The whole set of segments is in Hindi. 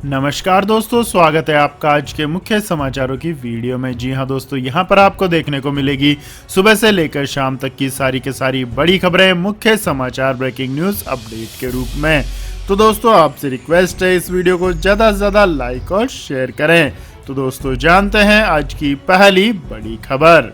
नमस्कार दोस्तों, स्वागत है आपका आज के मुख्य समाचारों की वीडियो में। जी हां दोस्तों, यहां पर आपको देखने को मिलेगी सुबह से लेकर शाम तक की सारी के सारी बड़ी खबरें, मुख्य समाचार, ब्रेकिंग न्यूज अपडेट के रूप में। तो दोस्तों आपसे रिक्वेस्ट है इस वीडियो को ज़्यादा से ज़्यादा लाइक और शेयर करें। तो दोस्तों जानते हैं आज की पहली बड़ी खबर।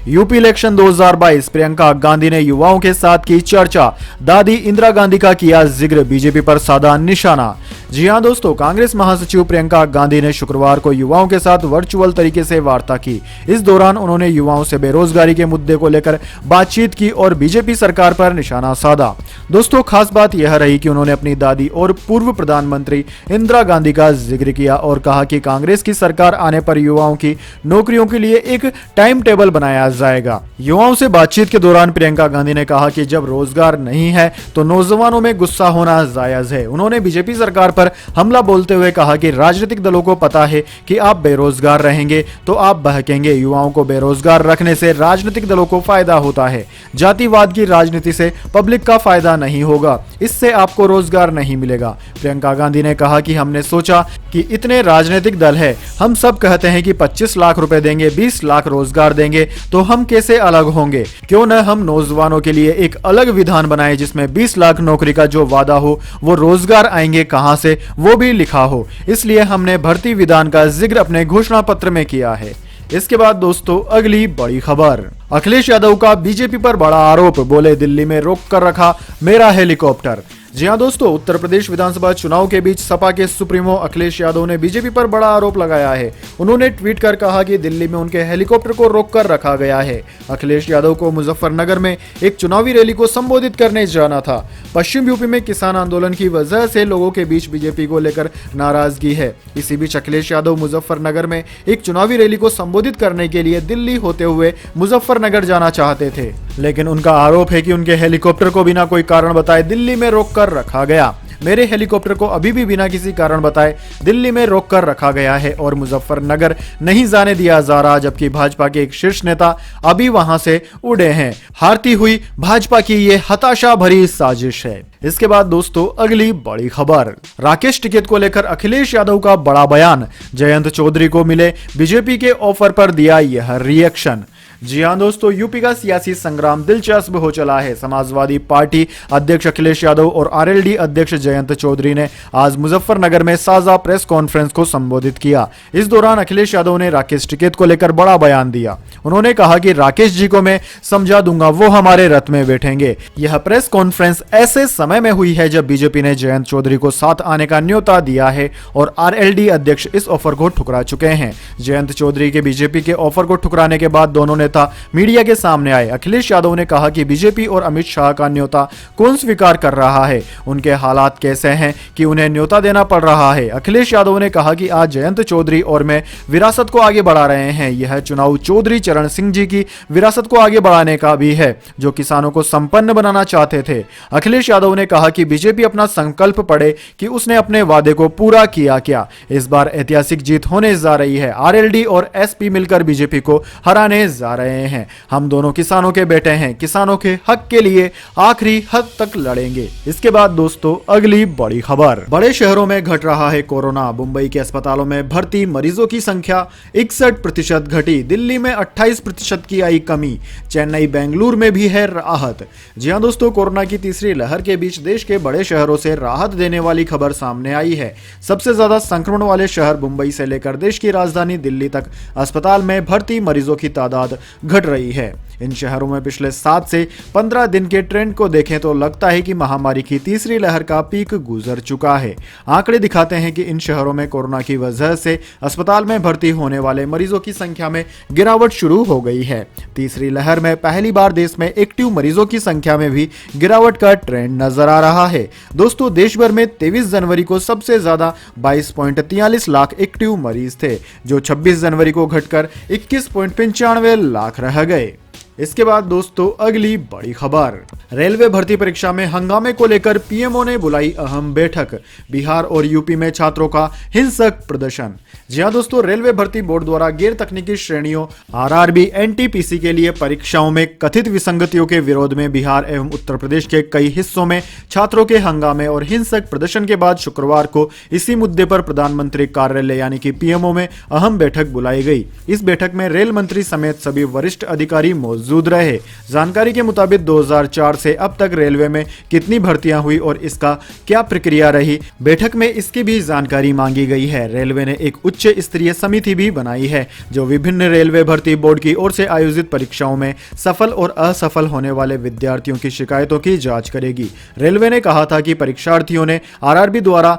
यूपी इलेक्शन 2022, प्रियंका गांधी ने युवाओं के साथ की चर्चा, दादी इंदिरा गांधी का किया जिक्र, बीजेपी पर साधा निशाना। जी हां दोस्तों, कांग्रेस महासचिव प्रियंका गांधी ने शुक्रवार को युवाओं के साथ वर्चुअल तरीके से वार्ता की। इस दौरान उन्होंने युवाओं से बेरोजगारी के मुद्दे को लेकर बातचीत की और बीजेपी सरकार पर निशाना साधा। दोस्तों खास बात यह रही कि उन्होंने अपनी दादी और पूर्व प्रधानमंत्री इंदिरा गांधी का जिक्र किया और कहा कि कांग्रेस की सरकार आने पर युवाओं की नौकरियों के लिए एक टाइम टेबल बनाया जाएगा। युवाओं से बातचीत के दौरान प्रियंका गांधी ने कहा कि जब रोजगार नहीं है तो नौजवानों में गुस्सा होना जायज है। उन्होंने बीजेपी सरकार पर हमला बोलते हुए कहा कि राजनीतिक दलों को पता है कि आप बेरोजगार रहेंगे तो आप बहकेंगे। युवाओं को बेरोजगार रखने से राजनीतिक दलों को फायदा होता है। जातिवाद की राजनीति से पब्लिक का फायदा नहीं होगा, इससे आपको रोजगार नहीं मिलेगा। प्रियंका गांधी ने कहा कि हमने सोचा कि इतने राजनीतिक दल है, हम सब कहते हैं कि 25 लाख रुपए देंगे, 20 लाख रोजगार देंगे, तो हम कैसे अलग होंगे? क्यों न हम नौजवानों के लिए एक अलग विधान बनाए जिसमें 20 लाख नौकरी का जो वादा हो वो रोजगार आएंगे कहां से वो भी लिखा हो। इसलिए हमने भर्ती विधान का जिक्र अपने घोषणा पत्र में किया है। इसके बाद दोस्तों अगली बड़ी खबर, अखिलेश यादव का बीजेपी पर बड़ा आरोप, बोले दिल्ली में रोक कर रखा मेरा हेलीकॉप्टर। जी हां दोस्तों, उत्तर प्रदेश विधानसभा चुनाव के बीच सपा के सुप्रीमो अखिलेश यादव ने बीजेपी पर बड़ा आरोप लगाया है। उन्होंने ट्वीट कर कहा कि दिल्ली में उनके हेलीकॉप्टर को रोक कर रखा गया है। अखिलेश यादव को मुजफ्फरनगर में एक चुनावी रैली को संबोधित करने जाना था। पश्चिम यूपी में किसान आंदोलन की वजह से लोगों के बीच बीजेपी को लेकर नाराजगी है। इसी बीच अखिलेश यादव मुजफ्फरनगर में एक चुनावी रैली को संबोधित करने के लिए दिल्ली होते हुए मुजफ्फरनगर जाना चाहते थे, लेकिन उनका आरोप है कि उनके हेलीकॉप्टर को बिना कोई कारण बताए दिल्ली में रोक कर रखा गया। मेरे हेलीकॉप्टर को अभी भी बिना किसी कारण बताए दिल्ली में रोक कर रखा गया है और मुजफ्फरनगर नहीं जाने दिया जा रहा, जबकि भाजपा के एक शीर्ष नेता अभी वहां से उड़े हैं। हारती हुई भाजपा की ये हताशा भरी साजिश है। इसके बाद दोस्तों अगली बड़ी खबर, राकेश टिकैत को लेकर अखिलेश यादव का बड़ा बयान, जयंत चौधरी को मिले बीजेपी के ऑफर पर दिया यह रिएक्शन। जी हां दोस्तों, यूपी का सियासी संग्राम दिलचस्प हो चला है। समाजवादी पार्टी अध्यक्ष अखिलेश यादव और आरएलडी अध्यक्ष जयंत चौधरी ने आज मुजफ्फरनगर में साझा प्रेस कॉन्फ्रेंस को संबोधित किया। इस दौरान अखिलेश यादव ने राकेश टिकैत को लेकर बड़ा बयान दिया। उन्होंने कहा कि राकेश जी को मैं समझा दूंगा, वो हमारे रथ में बैठेंगे। यह प्रेस कॉन्फ्रेंस ऐसे समय में हुई है जब बीजेपी ने जयंत चौधरी को साथ आने का न्योता दिया है और आरएलडी अध्यक्ष इस ऑफर को ठुकरा चुके हैं। जयंत चौधरी के बीजेपी के ऑफर को ठुकराने के बाद दोनों नेता मीडिया के सामने आए। अखिलेश यादव ने कहा कि बीजेपी और अमित शाह का न्योता कौन स्वीकार कर रहा है, उनके हालात कैसे हैं कि उन्हें न्योता देना पड़ रहा है। अखिलेश यादव ने कहा कि आज जयंत चौधरी और मैं विरासत को आगे बढ़ा रहे हैं। यह चुनाव चौधरी चरण सिंह जी की विरासत को आगे बढ़ाने का भी है, जो किसानों को संपन्न बनाना चाहते थे। अखिलेश यादव ने कहा कि बीजेपी अपना संकल्प पढ़े कि उसने अपने वादे को पूरा किया क्या। इस बार ऐतिहासिक जीत होने जा रही है। आरएलडी और एसपी मिलकर बीजेपी को हराने जा रहे हैं। हम दोनों किसानों के बेटे हैं, किसानों के हक के लिए आखिरी हद तक लड़ेंगे। इसके बाद दोस्तों अगली बड़ी खबर, बड़े शहरों में घट रहा है कोरोना, मुंबई के अस्पतालों में भर्ती मरीजों की संख्या 61% घटी, दिल्ली में 28% की आई कमी, चेन्नई बेंगलुरु में भी है राहत। जी हां दोस्तों, कोरोना की तीसरी लहर के बीच देश के बड़े शहरों से राहत देने वाली खबर सामने आई है। सबसे ज्यादा संक्रमण वाले शहर मुंबई से लेकर देश की राजधानी दिल्ली तक अस्पताल में भर्ती मरीजों की तादाद घट रही है। इन शहरों में पिछले 7 से 15 दिन के ट्रेंड को देखें तो लगता है कि महामारी की तीसरी लहर का पीक गुजर चुका है। आंकड़े दिखाते हैं कि इन शहरों में कोरोना की वजह से अस्पताल में भर्ती होने वाले मरीजों की संख्या में गिरावट शुरू हो गई है। तीसरी लहर में पहली बार देश में एक्टिव मरीजों की संख्या में भी गिरावट का ट्रेंड नजर आ रहा है। दोस्तों देश भर में 23 जनवरी को सबसे ज्यादा 22.43 लाख एक्टिव मरीज थे, जो 26 जनवरी को घटकर 21.95 लाख रह गए। इसके बाद दोस्तों अगली बड़ी खबर, रेलवे भर्ती परीक्षा में हंगामे को लेकर पीएमओ ने बुलाई अहम बैठक, बिहार और यूपी में छात्रों का हिंसक प्रदर्शन। जी हां दोस्तों, रेलवे भर्ती बोर्ड द्वारा गैर तकनीकी श्रेणियों आरआरबी एनटीपीसी के लिए परीक्षाओं में कथित विसंगतियों के विरोध में बिहार एवं उत्तर प्रदेश के कई हिस्सों में छात्रों के हंगामे और हिंसक प्रदर्शन के बाद शुक्रवार को इसी मुद्दे पर प्रधानमंत्री कार्यालय यानी कि पीएमओ में अहम बैठक बुलाई गई। इस बैठक में रेल मंत्री समेत सभी वरिष्ठ अधिकारी मौजूद रहे। जानकारी के मुताबिक 2004 से अब तक रेलवे में कितनी भर्तियां हुई और इसका क्या प्रक्रिया रही, बैठक में इसकी भी जानकारी मांगी गई है। रेलवे ने एक उच्च स्तरीय समिति भी बनाई है जो विभिन्न रेलवे भर्ती बोर्ड की ओर से आयोजित परीक्षाओं में सफल और असफल होने वाले विद्यार्थियों की शिकायतों की जांच करेगी। रेलवे ने कहा था कि परीक्षार्थियों ने आरआरबी द्वारा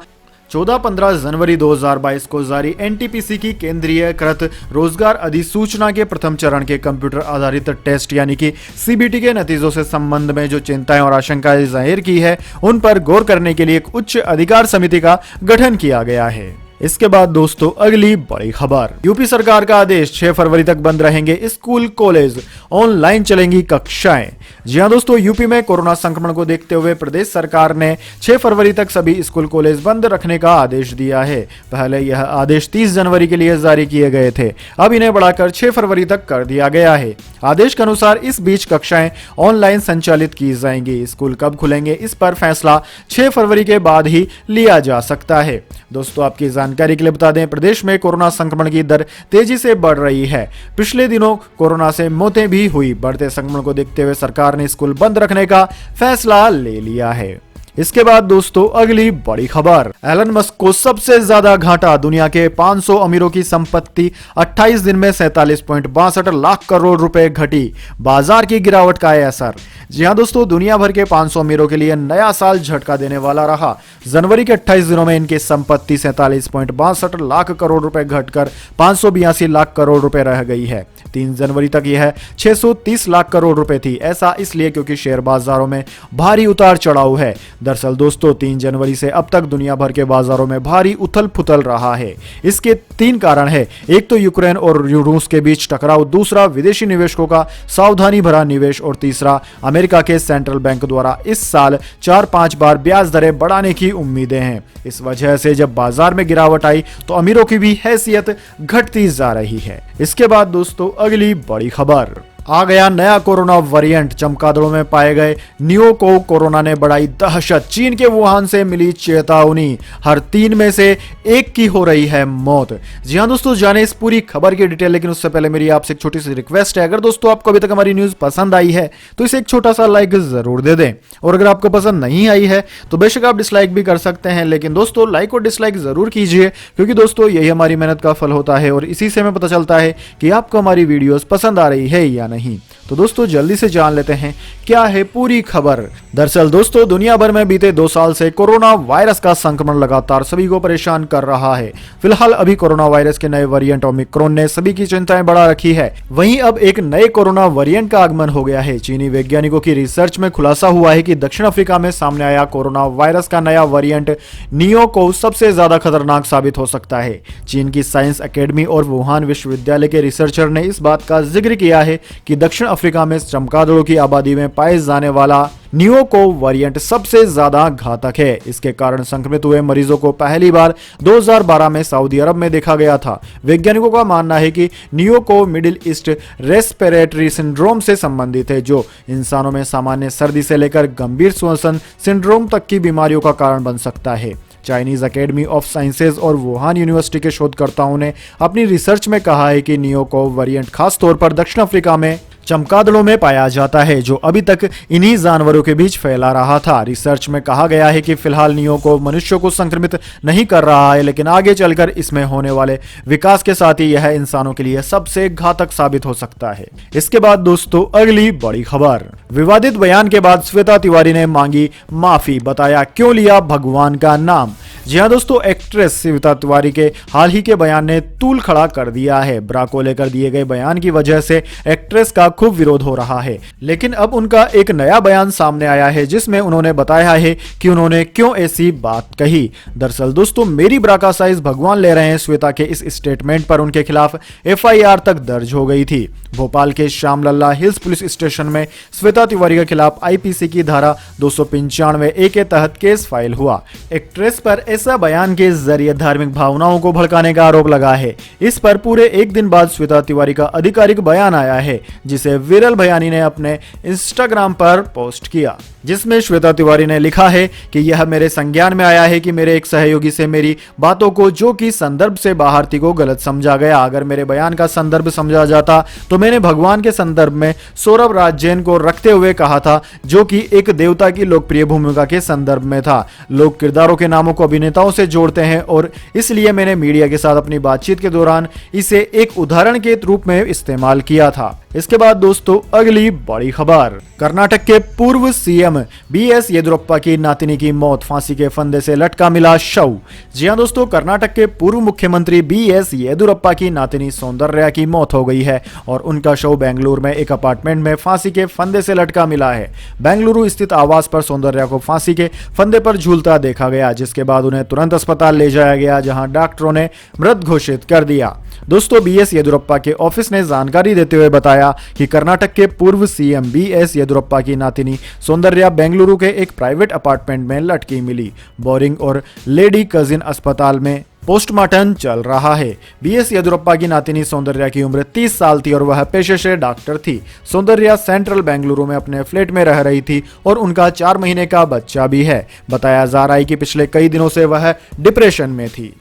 14-15 जनवरी 2022 को जारी एनटीपीसी की केंद्रीयकृत रोजगार अधिसूचना के प्रथम चरण के कंप्यूटर आधारित टेस्ट यानी कि सीबीटी के नतीजों से संबंध में जो चिंताएं और आशंकाएं जाहिर की है उन पर गौर करने के लिए एक उच्च अधिकार समिति का गठन किया गया है। इसके बाद दोस्तों अगली बड़ी खबर, यूपी सरकार का आदेश, 6 फरवरी तक बंद रहेंगे स्कूल कॉलेज, ऑनलाइन चलेंगी कक्षाएं। जी हां दोस्तों, यूपी में कोरोना संक्रमण को देखते हुए प्रदेश सरकार ने 6 फरवरी तक सभी स्कूल कॉलेज बंद रखने का आदेश दिया है। पहले यह आदेश 30 जनवरी के लिए जारी किए गए थे, अब इन्हें बढ़ाकर 6 फरवरी तक कर दिया गया है। आदेश के अनुसार इस बीच कक्षाएं ऑनलाइन संचालित की जाएंगी। स्कूल कब खुलेंगे इस पर फैसला 6 फरवरी के बाद ही लिया जा सकता है। दोस्तों आपकी जानकारी के लिए बता दें, प्रदेश में कोरोना संक्रमण की दर तेजी से बढ़ रही है। पिछले दिनों कोरोना से मौतें भी हुई। बढ़ते संक्रमण को देखते हुए सरकार ने स्कूल बंद रखने का फैसला ले लिया है। इसके बाद दोस्तों अगली बड़ी खबर, एलन मस्क को सबसे ज्यादा घाटा, दुनिया के 500 अमीरों की संपत्ति 28 दिन में 47.62 लाख करोड़ रुपए घटी, बाजार की गिरावट का है असर। जी हां दोस्तों, दुनिया भर के 500 अमीरों के लिए नया साल झटका देने वाला रहा। जनवरी के 28 दिनों में इनकी संपत्ति 47.62 लाख करोड़ रुपए घटकर 582 लाख करोड़ रुपए रह गई है। 3 जनवरी तक यह 630 लाख करोड़ रुपए थी। ऐसा इसलिए क्योंकि शेयर बाजारों में भारी उतार चढ़ाव है। दरअसल दोस्तों 3 जनवरी से अब तक दुनिया भर के बाजारों में भारी उथल पुथल रहा है। इसके 3 कारण है, एक तो यूक्रेन और रूस के बीच टकराव, दूसरा विदेशी निवेशकों का सावधानी भरा निवेश और तीसरा अमेरिका के सेंट्रल बैंक द्वारा इस साल 4-5 बार ब्याज दरें बढ़ाने की उम्मीदें हैं। इस वजह से जब बाजार में गिरावट आई तो अमीरों की भी हैसियत घटती जा रही है। इसके बाद दोस्तों अगली बड़ी खबर, आ गया नया कोरोना वेरिएंट, चमगादड़ों में पाए गए नियो को कोरोना ने बढ़ाई दहशत, चीन के वुहान से मिली चेतावनी, हर 3 में से 1 की हो रही है मौत। जी हां दोस्तों, जाने इस पूरी खबर की डिटेल, लेकिन उससे पहले मेरी आपसे एक छोटी सी रिक्वेस्ट है, अगर दोस्तों आपको अभी तक हमारी न्यूज पसंद आई है तो इसे एक छोटा सा लाइक जरूर दे दें, और अगर आपको पसंद नहीं आई है तो बेशक आप डिसलाइक भी कर सकते हैं, लेकिन दोस्तों लाइक और डिसलाइक जरूर कीजिए, क्योंकि दोस्तों यही हमारी मेहनत का फल होता है और इसी से हमें पता चलता है कि आपको हमारी वीडियोस पसंद आ रही है या नहीं। तो दोस्तों जल्दी से जान लेते हैं क्या है पूरी खबर। दरअसल दोस्तों दुनिया भर में बीते 2 साल से कोरोना वायरस का संक्रमण लगातार सभी को परेशान कर रहा है। फिलहाल अभी कोरोना वायरस के नए वेरिएंट ओमिक्रॉन ने सभी की चिंताएं बढ़ा रखी है। वहीं अब एक नए कोरोना वेरिएंट का आगमन हो गया है। चीनी वैज्ञानिकों की रिसर्च में खुलासा हुआ है कि दक्षिण अफ्रीका में सामने आया कोरोना वायरस का नया वेरिएंट नियो को सबसे ज्यादा खतरनाक साबित हो सकता है। चीन की साइंस अकेडमी और वुहान विश्वविद्यालय के रिसर्चर ने इस बात का जिक्र किया है कि दक्षिण अफ्रीका में चमगादड़ों की आबादी में पाए जाने वाला नियो को वेरिएंट सबसे ज्यादा घातक है। इसके कारण संक्रमित हुए मरीजों को पहली बार 2012 में सऊदी अरब में देखा गया था। वैज्ञानिकों का मानना है कि नियो को मिडिल ईस्ट रेस्पिरेटरी सिंड्रोम से संबंधित है, जो इंसानों में सामान्य सर्दी से लेकर गंभीर श्वसन सिंड्रोम तक की बीमारियों का कारण बन सकता है। चाइनीज अकेडमी ऑफ साइंसेज और वुहान यूनिवर्सिटी के शोधकर्ताओं ने अपनी रिसर्च में कहा है कि नियो को वेरिएंट खास तौर पर दक्षिण अफ्रीका में चमगादड़ों में पाया जाता है, जो अभी तक इन्हीं जानवरों के बीच फैला रहा था। रिसर्च में कहा गया है कि फिलहाल नियो को मनुष्यों को संक्रमित नहीं कर रहा है, लेकिन आगे चलकर इसमें होने वाले विकास के साथ ही यह इंसानों के लिए सबसे घातक साबित हो सकता है। इसके बाद दोस्तों अगली बड़ी खबर, विवादित बयान के बाद श्वेता तिवारी ने मांगी माफी, बताया क्यों लिया भगवान का नाम। जी हाँ दोस्तों, एक्ट्रेस स्वेता तिवारी के हाल ही के बयान ने तूल खड़ा कर दिया है। ब्रा को लेकर दिए गए बयान की वजह से एक्ट्रेस का खूब विरोध हो रहा है, लेकिन अब उनका एक नया बयान सामने आया है जिसमें उन्होंने बताया है कि उन्होंने क्यों ऐसी बात कही। दरअसल दोस्तों, मेरी ब्रा का साइज भगवान ले रहे हैं श्वेता के इस स्टेटमेंट पर उनके खिलाफ FIR तक दर्ज हो गई थी। भोपाल के श्यामलला हिल्स पुलिस स्टेशन में श्वेता तिवारी के खिलाफ IPC की धारा 295A के तहत केस फाइल हुआ। एक्ट्रेस पर ऐसा बयान के जरिए धार्मिक भावनाओं को भड़काने का आरोप लगा है। इस पर पूरे एक दिन बाद श्वेता तिवारी का आधिकारिक बयान आया है, जिसे विरल भयानी ने अपने इंस्टाग्राम पर पोस्ट किया, जिसमें श्वेता तिवारी ने लिखा है कि यह मेरे संज्ञान में आया है कि मेरे एक सहयोगी से मेरी बातों को, जो कि संदर्भ से बाहर थी, को गलत समझा गया। अगर मेरे बयान का संदर्भ समझा जाता तो मैंने भगवान के संदर्भ में सौरभ राज जैन को रखते हुए कहा था, जो कि एक देवता की लोकप्रिय भूमिका के संदर्भ में था। लोग किरदारों के नामों को अभिनेताओं से जोड़ते हैं और इसलिए मैंने मीडिया के साथ अपनी बातचीत के दौरान इसे एक उदाहरण के रूप में इस्तेमाल किया था। इसके बाद दोस्तों, अगली बड़ी खबर, कर्नाटक के पूर्व CM BS येदियुरप्पा की नातिनी की मौत, फांसी के फंदे से लटका मिला शव। जी हां दोस्तों, कर्नाटक के पूर्व मुख्यमंत्री BS येदियुरप्पा की नातिनी सौंदर्या की मौत हो गई है और उनका शव बेंगलुरु में एक अपार्टमेंट में फांसी के फंदे से लटका मिला है। बेंगलुरु स्थित आवास पर सौंदर्या को फांसी के फंदे पर झूलता देखा गया, जिसके बाद उन्हें तुरंत अस्पताल ले जाया गया, जहां डॉक्टरों ने मृत घोषित कर दिया। दोस्तों, BS येदियुरप्पा के ऑफिस ने जानकारी देते हुए बताया कि कर्नाटक के पूर्व CM BS येदियुरप्पा की नातिनी सौंदर्या बेंगलुरु के एक प्राइवेट अपार्टमेंट में लटकी मिली। बोरिंग और लेडी कजिन अस्पताल में पोस्टमार्टम चल रहा है। BS येदियुरप्पा की नातिनी सौंदर्या की उम्र 30 साल थी और वह पेशे से डॉक्टर थी। सौंदर्या सेंट्रल बेंगलुरु में अपने फ्लैट में रह रही थी और उनका 4 महीने का बच्चा भी है। बताया जा रहा है कि पिछले कई दिनों से वह डिप्रेशन में थी।